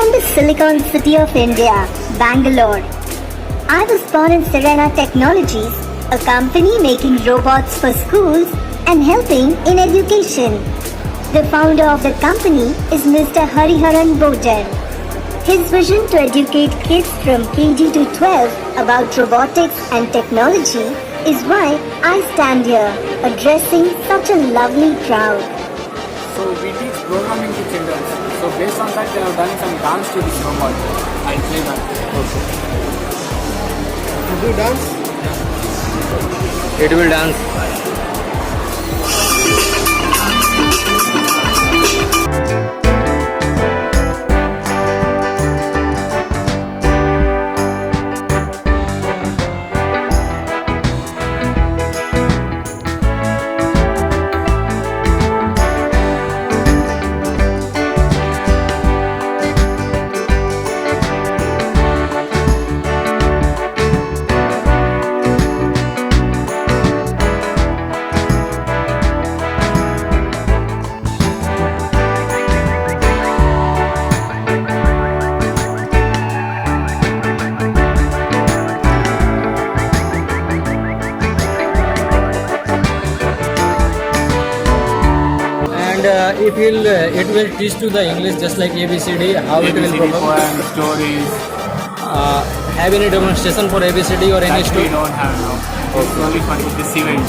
from the Silicon City of India, Bangalore. I was born in Serena Technologies, a company making robots for schools and helping in education. The founder of the company is Mr. Hariharan Bojar. His vision to educate kids from KG to 12 about robotics and technology is why I stand here addressing such a lovely crowd. So we teach programming to children. So based on that, they have done some dance to this robot. I'll play that. You do dance? It will dance. It will teach to the English just like ABCD, how it will ABCD program. poems, stories. Have any demonstration for ABCD or any That we story? don't have now. It's only for this event.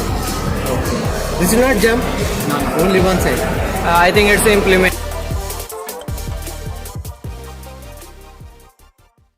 This is not jump, No. only one side. I think it's implement.